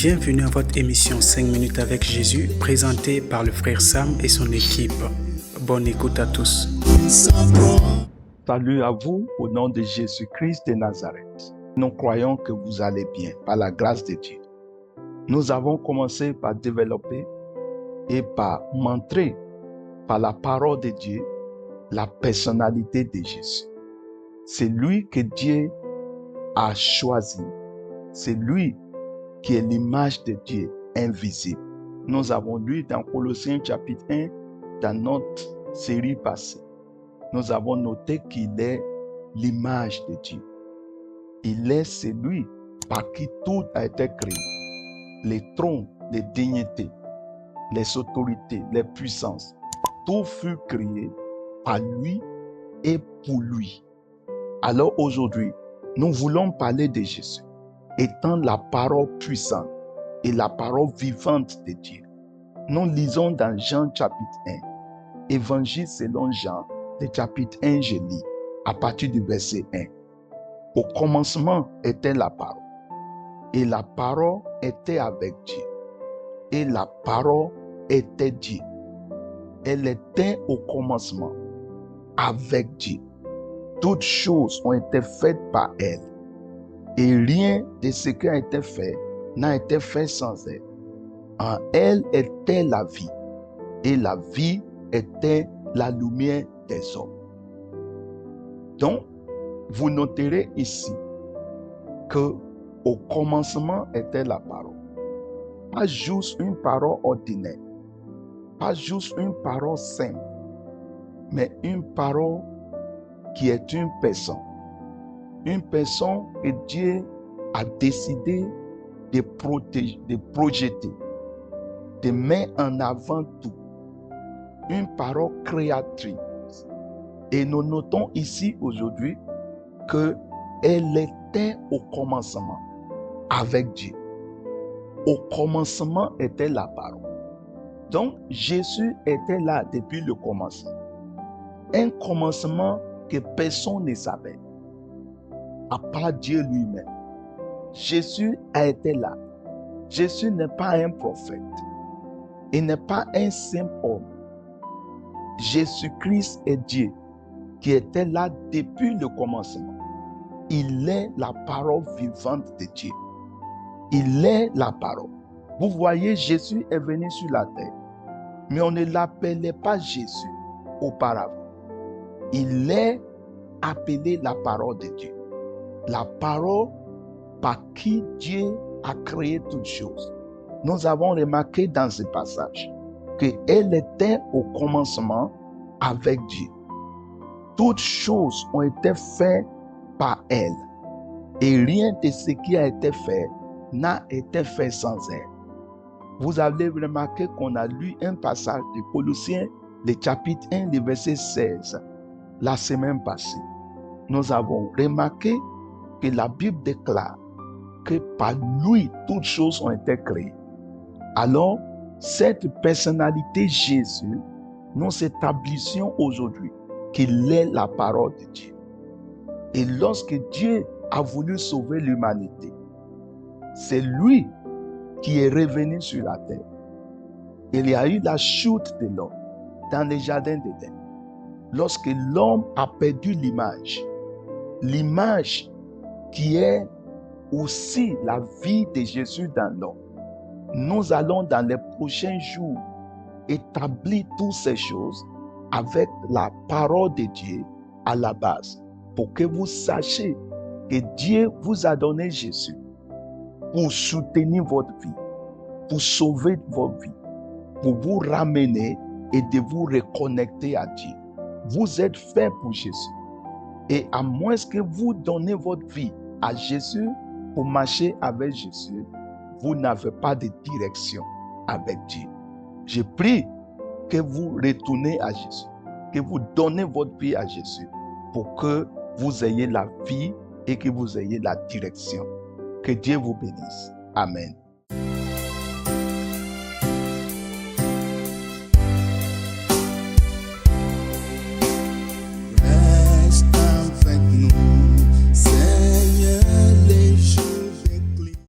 Bienvenue à votre émission 5 minutes avec Jésus, présentée par le frère Sam et son équipe. Bonne écoute à tous. Salut à vous au nom de Jésus-Christ de Nazareth. Nous croyons que vous allez bien par la grâce de Dieu. Nous avons commencé par développer et par montrer par la parole de Dieu la personnalité de Jésus. C'est lui que Dieu a choisi. C'est lui qui est l'image de Dieu invisible. Nous avons lu dans Colossiens chapitre 1, dans notre série passée. Nous avons noté qu'il est l'image de Dieu. Il est celui par qui tout a été créé. Les trônes, les dignités, les autorités, les puissances, tout fut créé par lui et pour lui. Alors aujourd'hui, nous voulons parler de Jésus, étant la parole puissante et la parole vivante de Dieu. Nous lisons dans Jean chapitre 1, Évangile selon Jean, le chapitre 1, je lis, à partir du verset 1. Au commencement était la parole, et la parole était avec Dieu, et la parole était Dieu. Elle était au commencement avec Dieu. Toutes choses ont été faites par elle, et rien de ce qui a été fait n'a été fait sans elle. En elle était la vie, et la vie était la lumière des hommes. Donc, vous noterez ici que au commencement était la parole. Pas juste une parole ordinaire, pas juste une parole simple, mais une parole qui est une personne. Une personne que Dieu a décidé de protéger, de projeter, de mettre en avant tout. Une parole créatrice. Et nous notons ici aujourd'hui qu'elle était au commencement avec Dieu. Au commencement était la parole. Donc Jésus était là depuis le commencement. Un commencement que personne ne savait, à part Dieu lui-même. Jésus a été là. Jésus n'est pas un prophète. Il n'est pas un simple homme. Jésus-Christ est Dieu qui était là depuis le commencement. Il est la parole vivante de Dieu. Il est la parole. Vous voyez, Jésus est venu sur la terre, mais on ne l'appelait pas Jésus auparavant. Il est appelé la parole de Dieu. La parole par qui Dieu a créé toutes choses. Nous avons remarqué dans ce passage qu'elle était au commencement avec Dieu. Toutes choses ont été faites par elle. Et rien de ce qui a été fait n'a été fait sans elle. Vous avez remarqué qu'on a lu un passage de Colossiens, le chapitre 1, le verset 16, la semaine passée. Nous avons remarqué que la Bible déclare que par lui, toutes choses ont été créées. Alors, cette personnalité Jésus, nous établissions aujourd'hui qu'il est la parole de Dieu. Et lorsque Dieu a voulu sauver l'humanité, c'est lui qui est revenu sur la terre. Il y a eu la chute de l'homme dans le jardin d'Éden. Lorsque l'homme a perdu l'image qui est aussi la vie de Jésus dans l'homme, nous allons dans les prochains jours établir toutes ces choses avec la parole de Dieu à la base, pour que vous sachiez que Dieu vous a donné Jésus pour soutenir votre vie, pour sauver votre vie, pour vous ramener et de vous reconnecter à Dieu. Vous êtes fait pour Jésus. Et à moins que vous donnez votre vie à Jésus pour marcher avec Jésus, vous n'avez pas de direction avec Dieu. Je prie que vous retournez à Jésus, que vous donnez votre vie à Jésus pour que vous ayez la vie et que vous ayez la direction. Que Dieu vous bénisse. Amen.